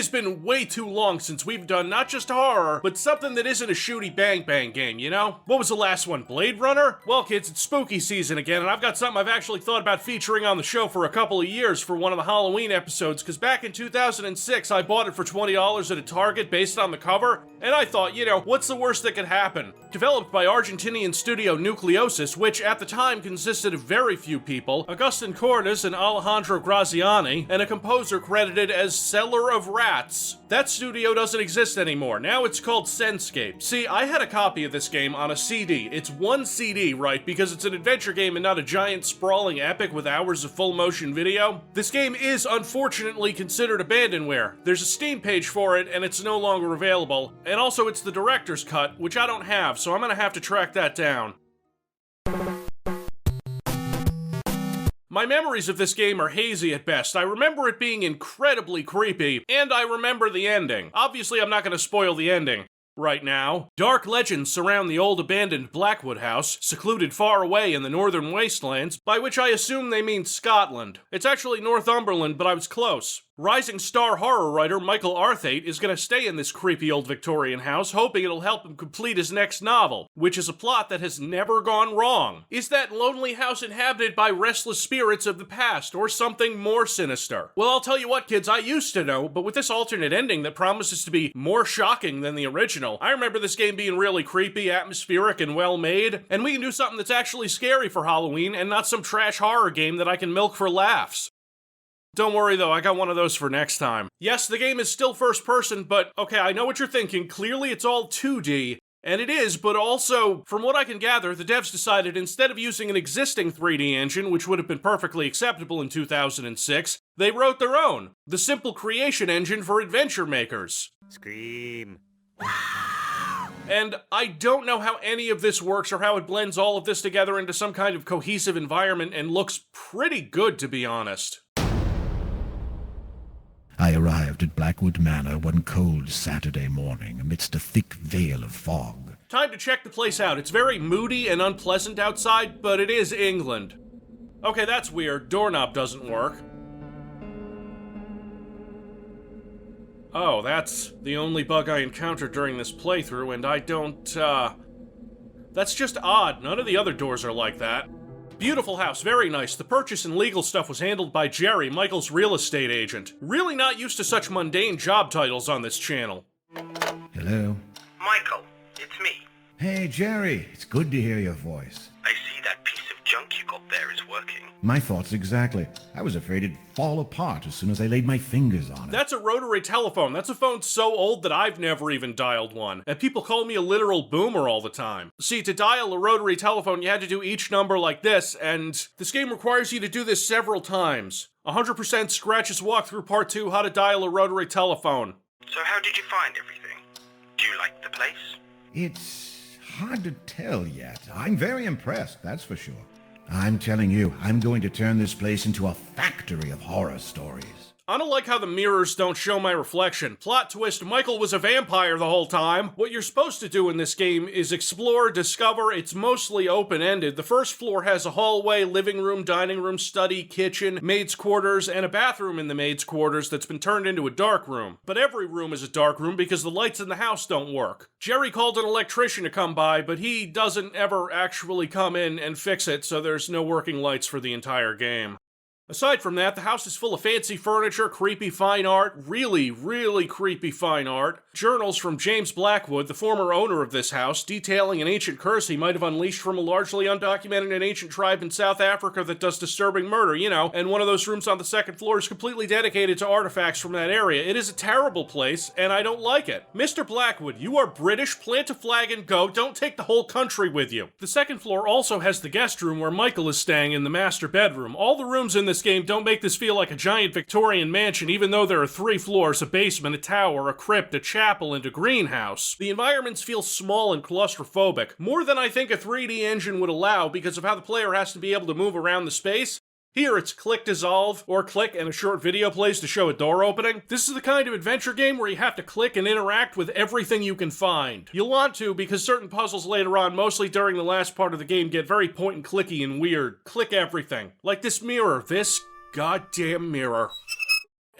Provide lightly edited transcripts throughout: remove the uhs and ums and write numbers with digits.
has been way too long since we've done not just horror, but something that isn't a shooty bang bang game, you know? What was the last one, Blade Runner? Well kids, it's spooky season again, and I've got something I've actually thought about featuring on the show for a couple of years for one of the Halloween episodes, because back in 2006 I bought it for $20 at a Target based on the cover, and I thought, you know, what's the worst that could happen? Developed by Argentinian studio Nucleosis, which at the time consisted of very few people, Agustin Cordes and Alejandro Graziani, and a composer credited as Seller of Rats. That studio doesn't exist anymore. Now it's called Senscape. See, I had a copy of this game on a CD. It's one CD, right? Because it's an adventure game and not a giant sprawling epic with hours of full motion video. This game is unfortunately considered abandonware. There's a Steam page for it and it's no longer available. And also it's the director's cut, which I don't have, so I'm gonna have to track that down. My memories of this game are hazy at best. I remember it being incredibly creepy, and I remember the ending. Obviously, I'm not going to spoil the ending right now. Dark legends surround the old abandoned Blackwood house, secluded far away in the northern wastelands, by which I assume they mean Scotland. It's actually Northumberland, but I was close. Rising star horror writer Michael Arthate is going to stay in this creepy old Victorian house, hoping it'll help him complete his next novel, which is a plot that has never gone wrong. Is that lonely house inhabited by restless spirits of the past, or something more sinister? Well, I'll tell you what, kids, I used to know, but with this alternate ending that promises to be more shocking than the original, I remember this game being really creepy, atmospheric, and well-made, and we can do something that's actually scary for Halloween, and not some trash horror game that I can milk for laughs. Don't worry though, I got one of those for next time. Yes, the game is still first person, but okay, I know what you're thinking. Clearly it's all 2D, and it is, but also, from what I can gather, the devs decided instead of using an existing 3D engine, which would have been perfectly acceptable in 2006, they wrote their own, the simple creation engine for adventure makers. Scream. And I don't know how any of this works or how it blends all of this together into some kind of cohesive environment and looks pretty good, to be honest. I arrived at Blackwood Manor one cold Saturday morning amidst a thick veil of fog. Time to check the place out. It's very moody and unpleasant outside, but it is England. Okay, that's weird. Doorknob doesn't work. Oh, that's the only bug I encountered during this playthrough, and I don't, That's just odd. None of the other doors are like that. Beautiful house, very nice. The purchase and legal stuff was handled by Jerry, Michael's real estate agent. Really not used to such mundane job titles on this channel. Hello? Michael, it's me. Hey, Jerry. It's good to hear your voice. I see that piece of junk you got there is working. My thoughts exactly. I was afraid it'd fall apart as soon as I laid my fingers on it. That's a rotary telephone. That's a phone so old that I've never even dialed one. And people call me a literal boomer all the time. See, to dial a rotary telephone, you had to do each number like this, and this game requires you to do this several times. 100% Scratch's walkthrough part 2, how to dial a rotary telephone. So how did you find everything? Do you like the place? It's hard to tell yet. I'm very impressed, that's for sure. I'm telling you, I'm going to turn this place into a factory of horror stories. I don't like how the mirrors don't show my reflection. Plot twist, Michael was a vampire the whole time. What you're supposed to do in this game is explore, discover. It's mostly open-ended. The first floor has a hallway, living room, dining room, study, kitchen, maid's quarters, and a bathroom in the maid's quarters that's been turned into a dark room. But every room is a dark room because the lights in the house don't work. Jerry called an electrician to come by, but he doesn't ever actually come in and fix it, so there's no working lights for the entire game. Aside from that, the house is full of fancy furniture, creepy fine art, really, really creepy fine art, journals from James Blackwood, the former owner of this house, detailing an ancient curse he might have unleashed from a largely undocumented and ancient tribe in South Africa that does disturbing murder, you know, and one of those rooms on the second floor is completely dedicated to artifacts from that area. It is a terrible place, and I don't like it. Mr. Blackwood, you are British, plant a flag and go, don't take the whole country with you. The second floor also has the guest room where Michael is staying in the master bedroom. All the rooms in this game don't make this feel like a giant Victorian mansion, even though there are 3 floors, a basement, a tower, a crypt, a chapel, and a greenhouse. The environments feel small and claustrophobic, more than I think a 3D engine would allow because of how the player has to be able to move around the space. Here it's click dissolve, or click and a short video plays to show a door opening. This is the kind of adventure game where you have to click and interact with everything you can find. You'll want to because certain puzzles later on, mostly during the last part of the game, get very point and clicky and weird. Click everything. Like this mirror, this goddamn mirror.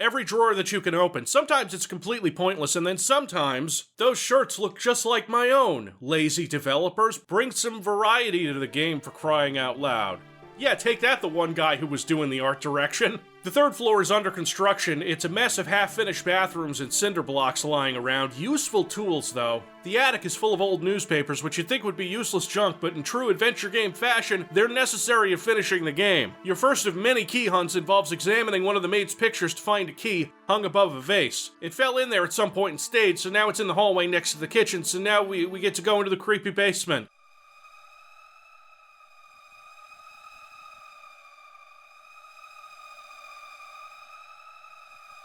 Every drawer that you can open. Sometimes it's completely pointless, and then sometimes those shirts look just like my own. Lazy developers, bring some variety to the game, for crying out loud. Yeah, take that, the one guy who was doing the art direction. The third floor is under construction. It's a mess of half-finished bathrooms and cinder blocks lying around. Useful tools, though. The attic is full of old newspapers, which you'd think would be useless junk, but in true adventure game fashion, they're necessary in finishing the game. Your first of many key hunts involves examining one of the maid's pictures to find a key hung above a vase. It fell in there at some point and stayed, so now it's in the hallway next to the kitchen, so now we get to go into the creepy basement.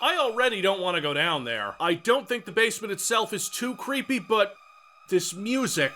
I already don't want to go down there. I don't think the basement itself is too creepy, but this music...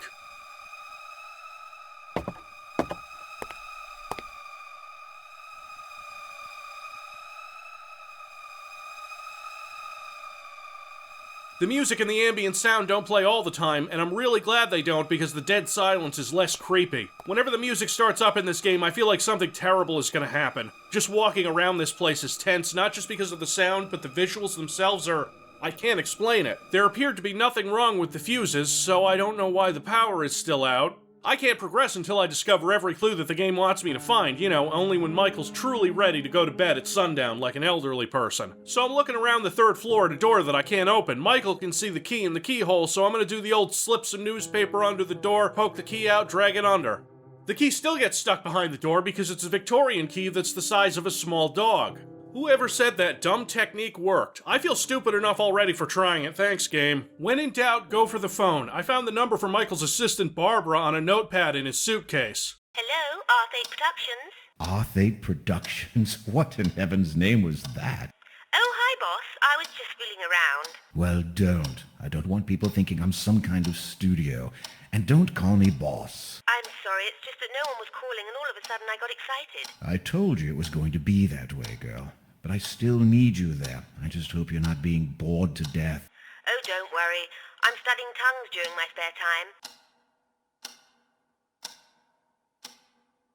The music and the ambient sound don't play all the time, and I'm really glad they don't because the dead silence is less creepy. Whenever the music starts up in this game, I feel like something terrible is gonna happen. Just walking around this place is tense, not just because of the sound, but the visuals themselves are... I can't explain it. There appeared to be nothing wrong with the fuses, so I don't know why the power is still out. I can't progress until I discover every clue that the game wants me to find, you know, only when Michael's truly ready to go to bed at sundown like an elderly person. So I'm looking around the third floor at a door that I can't open. Michael can see the key in the keyhole, so I'm gonna do the old slip some newspaper under the door, poke the key out, drag it under. The key still gets stuck behind the door because it's a Victorian key that's the size of a small dog. Whoever said that dumb technique worked? I feel stupid enough already for trying it, thanks game. When in doubt, go for the phone. I found the number for Michael's assistant Barbara on a notepad in his suitcase. Hello, R8 Productions. R8 Productions? What in heaven's name was that? Oh, hi, boss. I was just fooling around. Well, don't. I don't want people thinking I'm some kind of studio. And don't call me boss. I'm sorry, it's just that no one was calling and all of a sudden I got excited. I told you it was going to be that way, girl. But I still need you there. I just hope you're not being bored to death. Oh, don't worry. I'm studying tongues during my spare time.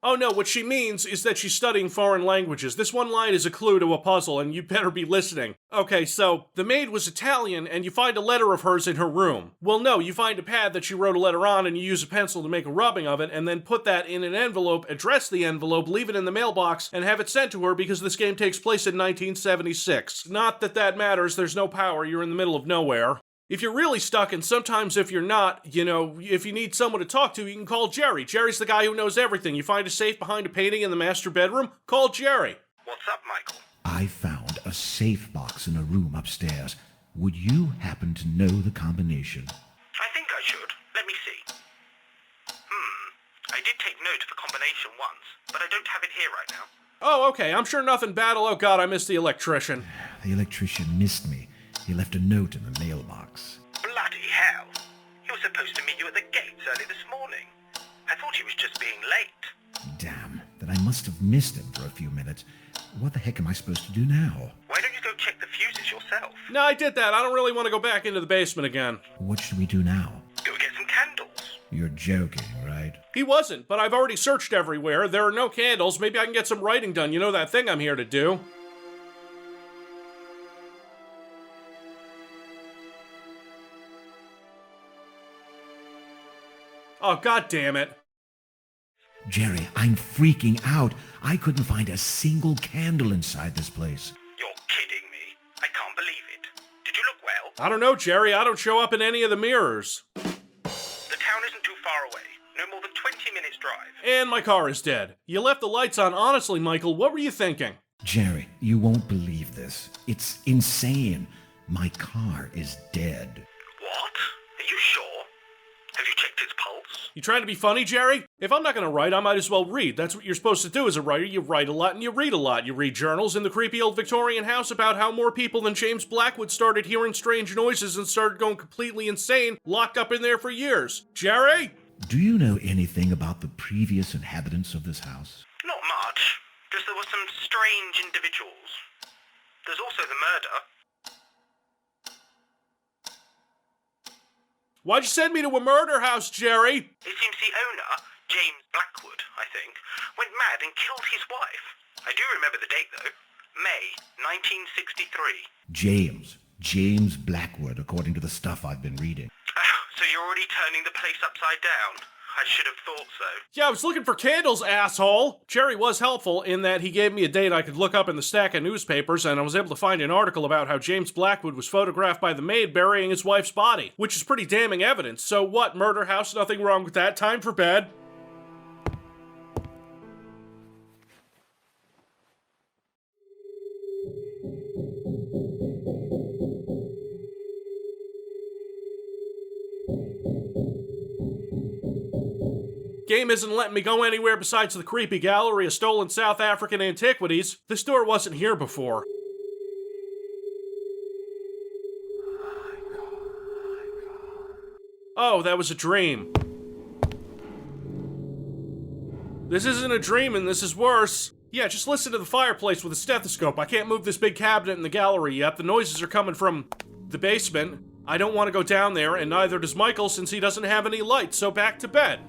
Oh no, what she means is that she's studying foreign languages. This one line is a clue to a puzzle, and you better be listening. Okay, so, the maid was Italian, and you find a letter of hers in her room. Well, no, you find a pad that she wrote a letter on, and you use a pencil to make a rubbing of it, and then put that in an envelope, address the envelope, leave it in the mailbox, and have it sent to her because this game takes place in 1976. Not that that matters, there's no power, you're in the middle of nowhere. If you're really stuck, and sometimes if you're not, you know, if you need someone to talk to, you can call Jerry. Jerry's the guy who knows everything. You find a safe behind a painting in the master bedroom, call Jerry. What's up, Michael? I found a safe box in a room upstairs. Would you happen to know the combination? I think I should. Let me see. I did take note of a combination once, but I don't have it here right now. Oh, okay, I'm sure nothing bad. Oh god, I missed the electrician. The electrician missed me. He left a note in the mailbox. Bloody hell. He was supposed to meet you at the gates early this morning. I thought he was just being late. Damn, that I must have missed him for a few minutes. What the heck am I supposed to do now? Why don't you go check the fuses yourself? No, I did that. I don't really want to go back into the basement again. What should we do now? Go get some candles. You're joking, right? He wasn't, but I've already searched everywhere. There are no candles. Maybe I can get some writing done. You know that thing I'm here to do. Oh, god damn it. Jerry, I'm freaking out. I couldn't find a single candle inside this place. You're kidding me. I can't believe it. Did you look well? I don't know, Jerry. I don't show up in any of the mirrors. The town isn't too far away. No more than 20 minutes drive. And my car is dead. You left the lights on. Honestly, Michael, what were you thinking? Jerry, you won't believe this. It's insane. My car is dead. What? Are you sure? Have you checked its pulse? You trying to be funny, Jerry? If I'm not gonna write, I might as well read. That's what you're supposed to do as a writer. You write a lot and you read a lot. You read journals in the creepy old Victorian house about how more people than James Blackwood started hearing strange noises and started going completely insane, locked up in there for years. Jerry? Do you know anything about the previous inhabitants of this house? Not much. Just there were some strange individuals. There's also the murder. Why'd you send me to a murder house, Jerry? It seems the owner, James Blackwood, I think, went mad and killed his wife. I do remember the date, though. May 1963. James Blackwood, according to the stuff I've been reading. So you're already turning the place upside down? I should have thought so. Yeah, I was looking for candles, asshole! Jerry was helpful in that he gave me a date I could look up in the stack of newspapers, and I was able to find an article about how James Blackwood was photographed by the maid burying his wife's body, which is pretty damning evidence. So what, murder house? Nothing wrong with that. Time for bed. Game isn't letting me go anywhere besides the creepy gallery of stolen South African antiquities. This door wasn't here before. Oh, that was a dream. This isn't a dream and this is worse. Yeah, just listen to the fireplace with a stethoscope. I can't move this big cabinet in the gallery yet. The noises are coming from the basement. I don't want to go down there, and neither does Michael since he doesn't have any light, so back to bed.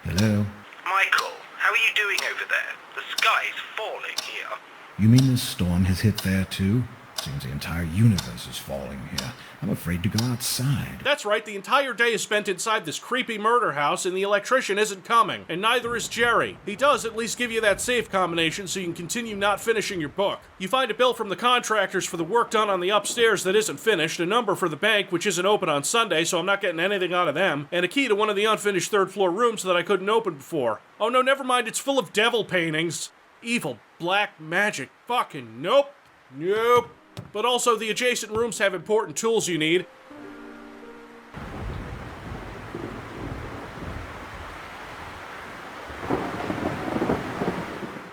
Hello? Michael, how are you doing over there? The sky's falling here. You mean this storm has hit there too? Seems the entire universe is falling here. I'm afraid to go outside. That's right, the entire day is spent inside this creepy murder house and the electrician isn't coming. And neither is Jerry. He does at least give you that save combination so you can continue not finishing your book. You find a bill from the contractors for the work done on the upstairs that isn't finished, a number for the bank which isn't open on Sunday so I'm not getting anything out of them, and a key to one of the unfinished third floor rooms that I couldn't open before. Oh no, never mind, it's full of devil paintings. Evil, black magic, fucking nope. Nope. But also, the adjacent rooms have important tools you need.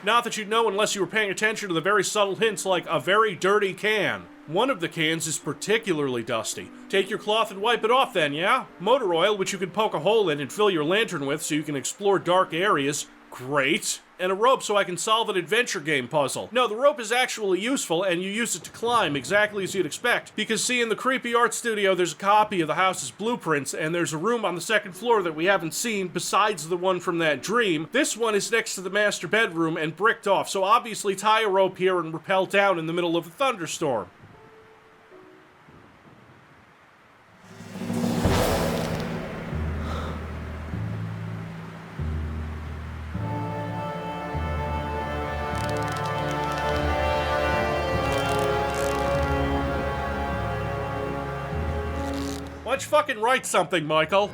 Not that you'd know unless you were paying attention to the very subtle hints like a very dirty can. One of the cans is particularly dusty. Take your cloth and wipe it off then, yeah? Motor oil, which you can poke a hole in and fill your lantern with so you can explore dark areas. Great. And a rope so I can solve an adventure game puzzle. No, the rope is actually useful, and you use it to climb, exactly as you'd expect. Because see, in the creepy art studio, there's a copy of the house's blueprints, and there's a room on the second floor that we haven't seen, besides the one from that dream. This one is next to the master bedroom and bricked off, so obviously tie a rope here and rappel down in the middle of a thunderstorm. Why don't you fucking write something, Michael?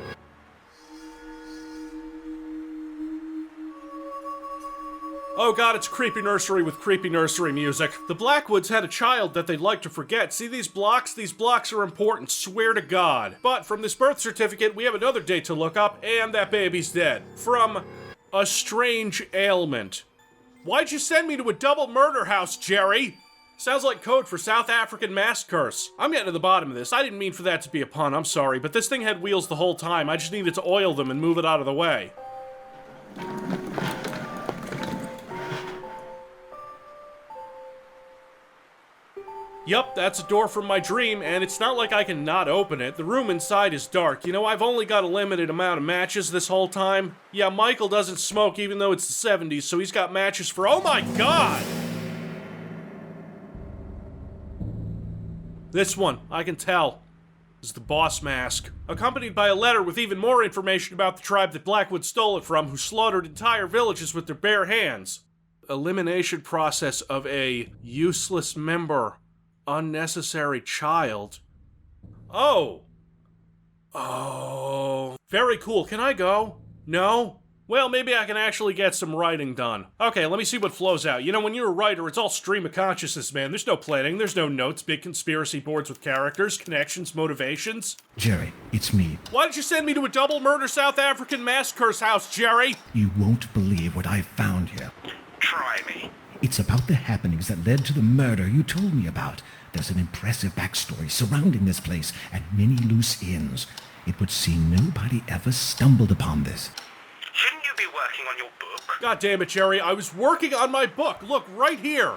Oh god, it's Creepy Nursery with creepy nursery music. The Blackwoods had a child that they'd like to forget. See these blocks? These blocks are important, swear to God. But from this birth certificate, we have another date to look up, and that baby's dead. From a strange ailment. Why'd you send me to a double murder house, Jerry? Sounds like code for South African mass curse. I'm getting to the bottom of this. I didn't mean for that to be a pun, I'm sorry, but this thing had wheels the whole time. I just needed to oil them and move it out of the way. Yup, that's a door from my dream, and it's not like I can not open it. The room inside is dark. You know, I've only got a limited amount of matches this whole time. Yeah, Michael doesn't smoke even though it's the 70s, so he's got matches for— oh my god! This one, I can tell, is the boss mask, accompanied by a letter with even more information about the tribe that Blackwood stole it from, who slaughtered entire villages with their bare hands. Elimination process of a useless member, unnecessary child. Oh. Oh. Very cool. Can I go? No? Well, maybe I can actually get some writing done. Okay, let me see what flows out. You know, when you're a writer, it's all stream of consciousness, man. There's no planning, there's no notes, big conspiracy boards with characters, connections, motivations. Jerry, it's me. Why did you send me to a double murder South African mass curse house, Jerry? You won't believe what I've found here. Try me. It's about the happenings that led to the murder you told me about. There's an impressive backstory surrounding this place and many loose ends. It would seem nobody ever stumbled upon this. Shouldn't you be working on your book? God damn it, Jerry, I was working on my book. Look, right here.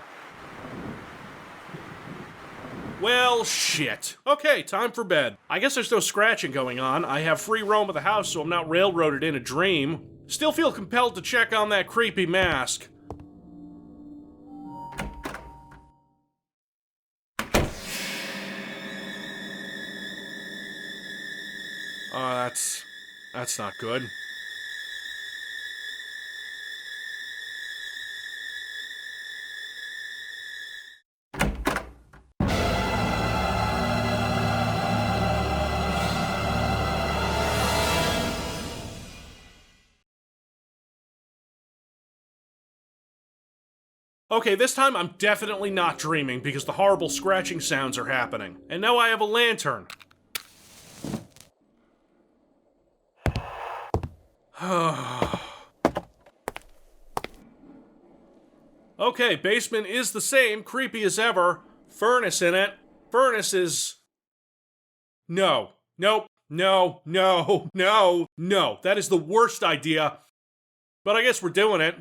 Well, shit. Okay, time for bed. I guess there's no scratching going on. I have free roam of the house, so I'm not railroaded in a dream. Still feel compelled to check on that creepy mask. Oh, that's not good. Okay, this time I'm definitely not dreaming because the horrible scratching sounds are happening. And now I have a lantern. Okay, basement is the same, creepy as ever. Furnace in it. Furnace is... No. Nope. No. No. No. No. That is the worst idea. But I guess we're doing it.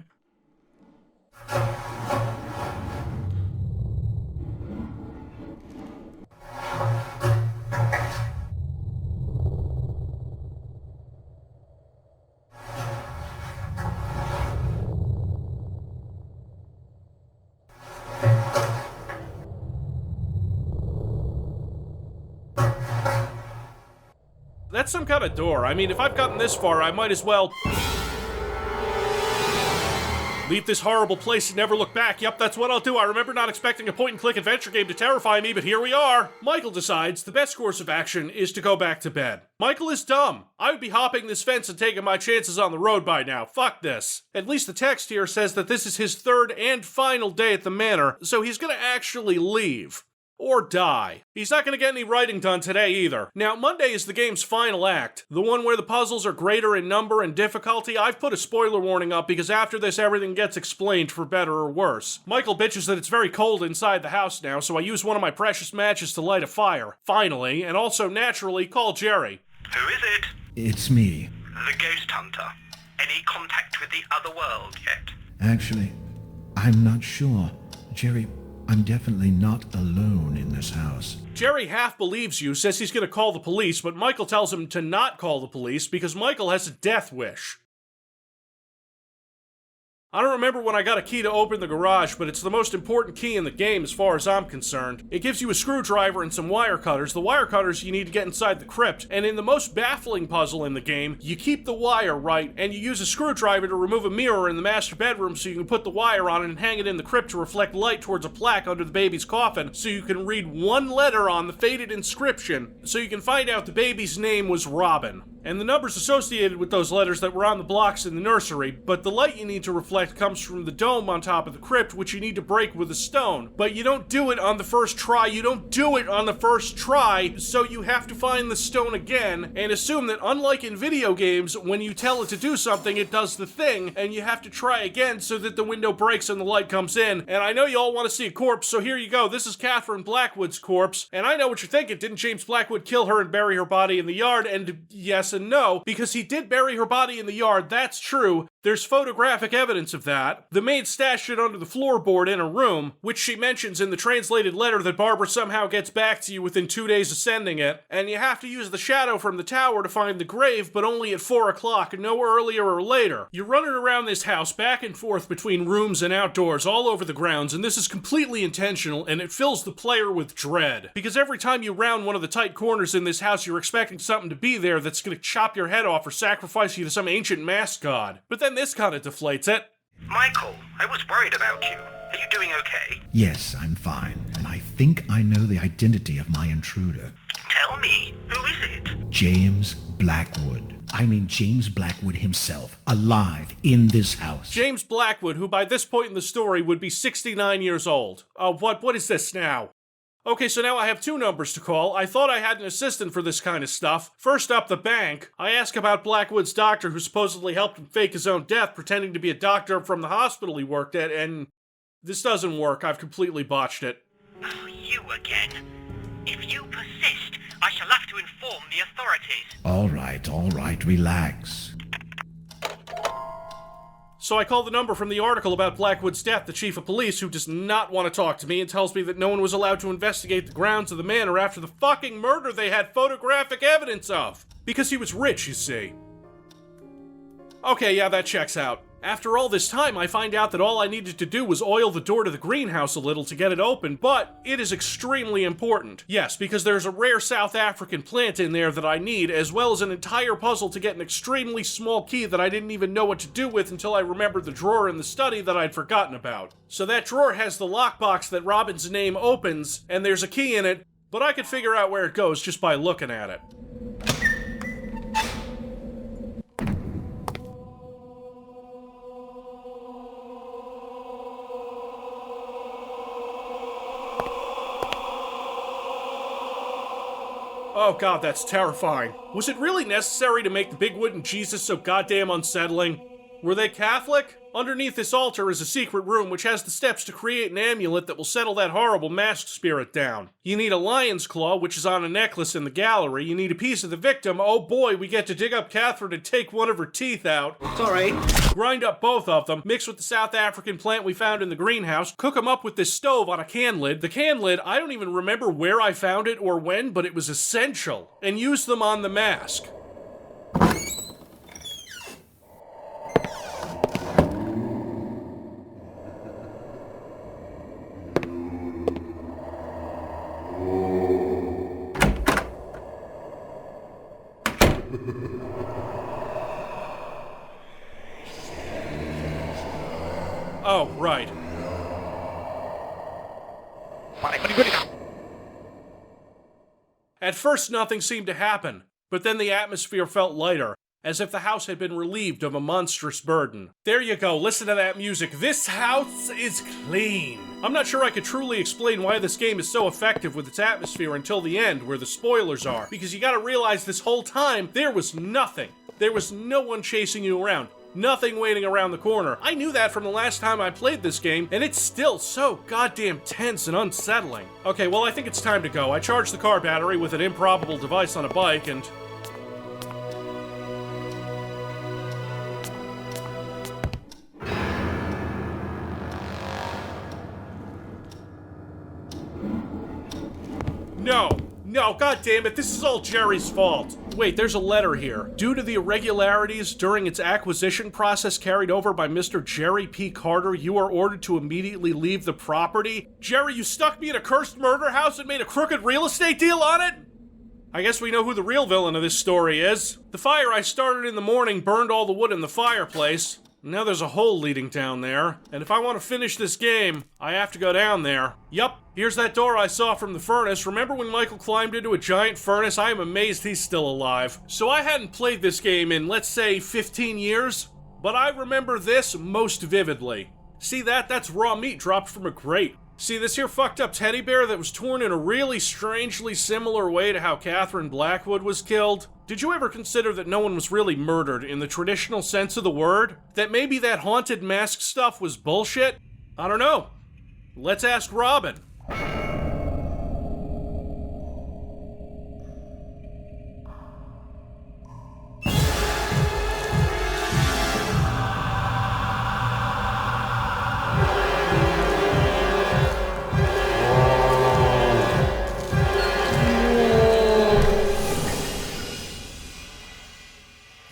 That's some kind of door. I mean, if I've gotten this far, I might as well... leave this horrible place and never look back. Yep, that's what I'll do. I remember not expecting a point-and-click adventure game to terrify me, but here we are. Michael decides the best course of action is to go back to bed. Michael is dumb. I would be hopping this fence and taking my chances on the road by now. Fuck this. At least the text here says that this is his third and final day at the manor, so he's gonna actually leave. Or die. He's not gonna get any writing done today either. Now, Monday is the game's final act, the one where the puzzles are greater in number and difficulty. I've put a spoiler warning up because after this everything gets explained for better or worse. Michael bitches that it's very cold inside the house now, so I use one of my precious matches to light a fire, finally, and also naturally call Jerry. Who is it? It's me. The ghost hunter. Any contact with the other world yet? Actually, I'm not sure. Jerry, I'm definitely not alone in this house. Jerry half believes you, says he's gonna call the police, but Michael tells him to not call the police because Michael has a death wish. I don't remember when I got a key to open the garage, but it's the most important key in the game as far as I'm concerned. It gives you a screwdriver and some wire cutters. The wire cutters you need to get inside the crypt, and in the most baffling puzzle in the game, you keep the wire right, and you use a screwdriver to remove a mirror in the master bedroom so you can put the wire on it and hang it in the crypt to reflect light towards a plaque under the baby's coffin, so you can read one letter on the faded inscription, so you can find out the baby's name was Robin. And the numbers associated with those letters that were on the blocks in the nursery, but the light you need to reflect comes from the dome on top of the crypt, which you need to break with a stone. But you don't do it on the first try, so you have to find the stone again, and assume that unlike in video games, when you tell it to do something, it does the thing, and you have to try again so that the window breaks and the light comes in. And I know you all want to see a corpse, so here you go. This is Catherine Blackwood's corpse, and I know what you're thinking. Didn't James Blackwood kill her and bury her body in the yard? And yes and no, because he did bury her body in the yard, that's true. There's photographic evidence of that. The maid stashed it under the floorboard in a room, which she mentions in the translated letter that Barbara somehow gets back to you within 2 days of sending it, and you have to use the shadow from the tower to find the grave, but only at 4 o'clock, no earlier or later. You're running around this house back and forth between rooms and outdoors all over the grounds, and this is completely intentional, and it fills the player with dread. Because every time you round one of the tight corners in this house, you're expecting something to be there that's gonna chop your head off or sacrifice you to some ancient mask god. But then this kind of deflates it. Michael, I was worried about you. Are you doing okay? Yes, I'm fine, and I think I know the identity of my intruder. Tell me, who is it? James Blackwood. I mean James Blackwood himself, alive in this house. James Blackwood, who by this point in the story would be 69 years old. What is this now? Okay, so now I have 2 numbers to call. I thought I had an assistant for this kind of stuff. First up, the bank. I ask about Blackwood's doctor who supposedly helped him fake his own death, pretending to be a doctor from the hospital he worked at, and this doesn't work. I've completely botched it. Oh, you again. If you persist, I shall have to inform the authorities. All right, relax. So I call the number from the article about Blackwood's death, the chief of police, who does not want to talk to me and tells me that no one was allowed to investigate the grounds of the manor after the fucking murder they had photographic evidence of. Because he was rich, you see. Okay, yeah, that checks out. After all this time, I find out that all I needed to do was oil the door to the greenhouse a little to get it open, but it is extremely important. Yes, because there's a rare South African plant in there that I need, as well as an entire puzzle to get an extremely small key that I didn't even know what to do with until I remembered the drawer in the study that I'd forgotten about. So that drawer has the lockbox that Robin's name opens, and there's a key in it, but I could figure out where it goes just by looking at it. Oh god, that's terrifying. Was it really necessary to make the big wooden Jesus so goddamn unsettling? Were they Catholic? Underneath this altar is a secret room which has the steps to create an amulet that will settle that horrible masked spirit down. You need a lion's claw, which is on a necklace in the gallery. You need a piece of the victim. Oh boy, we get to dig up Catherine and take one of her teeth out. Sorry. Grind up both of them, mix with the South African plant we found in the greenhouse, cook them up with this stove on a can lid. The can lid, I don't even remember where I found it or when, but it was essential. And use them on the mask. Oh, right. At first, nothing seemed to happen, but then the atmosphere felt lighter, as if the house had been relieved of a monstrous burden. There you go, listen to that music. This house is clean. I'm not sure I could truly explain why this game is so effective with its atmosphere until the end, where the spoilers are, because you gotta realize this whole time, there was nothing. There was no one chasing you around. Nothing waiting around the corner. I knew that from the last time I played this game, and it's still so goddamn tense and unsettling. Okay, well, I think it's time to go. I charged the car battery with an improbable device on a bike, and... No, goddammit, this is all Jerry's fault. Wait, there's a letter here. Due to the irregularities during its acquisition process carried over by Mr. Jerry P. Carter, you are ordered to immediately leave the property. Jerry, you stuck me in a cursed murder house and made a crooked real estate deal on it? I guess we know who the real villain of this story is. The fire I started in the morning burned all the wood in the fireplace. Now there's a hole leading down there, and if I want to finish this game, I have to go down there. Yup, here's that door I saw from the furnace. Remember when Michael climbed into a giant furnace? I am amazed he's still alive. So I hadn't played this game in, let's say, 15 years, but I remember this most vividly. See that? That's raw meat dropped from a grate. See this here fucked up teddy bear that was torn in a really strangely similar way to how Catherine Blackwood was killed? Did you ever consider that no one was really murdered in the traditional sense of the word? That maybe that haunted mask stuff was bullshit? I don't know. Let's ask Robin.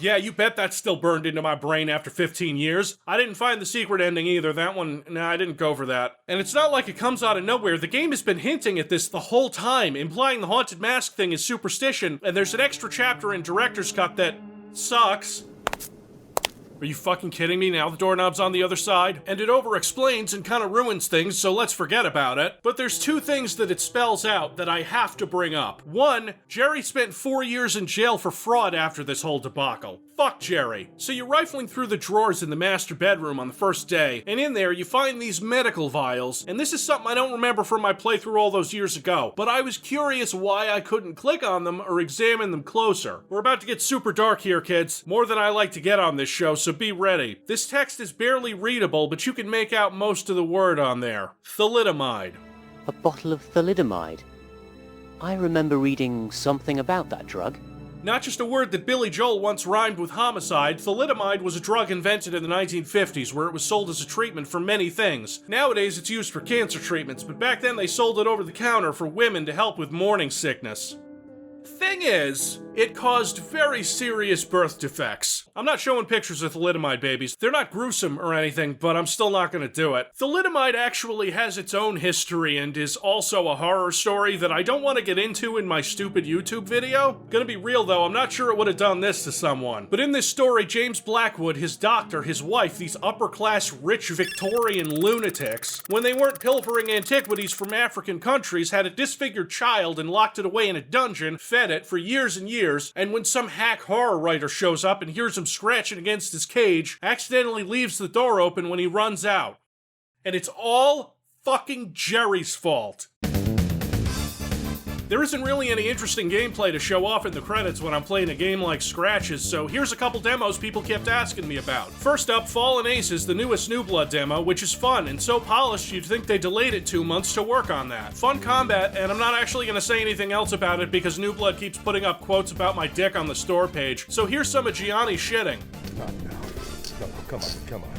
Yeah, you bet that's still burned into my brain after 15 years. I didn't find the secret ending either. That one, nah, I didn't go for that. And it's not like it comes out of nowhere. The game has been hinting at this the whole time, implying the haunted mask thing is superstition, and there's an extra chapter in Director's Cut that sucks. Are you fucking kidding me? Now the doorknob's on the other side? And it over-explains and kind of ruins things, so let's forget about it. But there's two things that it spells out that I have to bring up. One, Jerry spent 4 years in jail for fraud after this whole debacle. Fuck Jerry. So you're rifling through the drawers in the master bedroom on the first day, and in there you find these medical vials, and this is something I don't remember from my playthrough all those years ago, but I was curious why I couldn't click on them or examine them closer. We're about to get super dark here, kids. More than I like to get on this show, so be ready. This text is barely readable, but you can make out most of the word on there. Thalidomide. A bottle of thalidomide. I remember reading something about that drug. Not just a word that Billy Joel once rhymed with homicide, thalidomide was a drug invented in the 1950s where it was sold as a treatment for many things. Nowadays it's used for cancer treatments, but back then they sold it over the counter for women to help with morning sickness. Thing is, it caused very serious birth defects. I'm not showing pictures of thalidomide babies. They're not gruesome or anything, but I'm still not gonna do it. Thalidomide actually has its own history and is also a horror story that I don't want to get into in my stupid YouTube video. Gonna be real though, I'm not sure it would have done this to someone. But in this story, James Blackwood, his doctor, his wife, these upper-class rich Victorian lunatics, when they weren't pilfering antiquities from African countries, had a disfigured child and locked it away in a dungeon, fed it for years and years, and when some hack horror writer shows up and hears him scratching against his cage, accidentally leaves the door open when he runs out. And it's all fucking Jerry's fault. There isn't really any interesting gameplay to show off in the credits when I'm playing a game like Scratches, so here's a couple demos people kept asking me about. First up, Fallen Aces, the newest New Blood demo, which is fun and so polished you'd think they delayed it 2 months to work on that. Fun combat, and I'm not actually gonna say anything else about it because New Blood keeps putting up quotes about my dick on the store page, so here's some of Gianni shitting. Come on.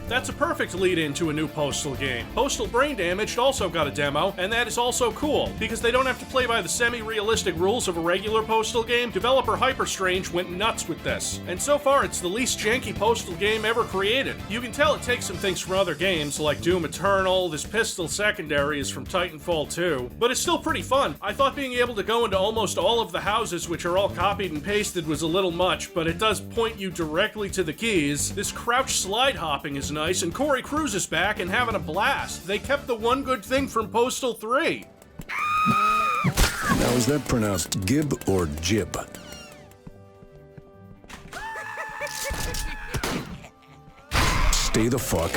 That's a perfect lead-in to a new Postal game. Postal Brain Damaged also got a demo, and that is also cool. Because they don't have to play by the semi-realistic rules of a regular Postal game, developer Hyperstrange went nuts with this. And so far, it's the least janky Postal game ever created. You can tell it takes some things from other games, like Doom Eternal, this Pistol Secondary is from Titanfall 2, but it's still pretty fun. I thought being able to go into almost all of the houses, which are all copied and pasted, was a little much, but it does point you directly to the keys. This crouch slide hopping is nice, and Corey Cruz is back and having a blast. They kept the one good thing from Postal 3. Now, is that pronounced gib or jib? Stay the fuck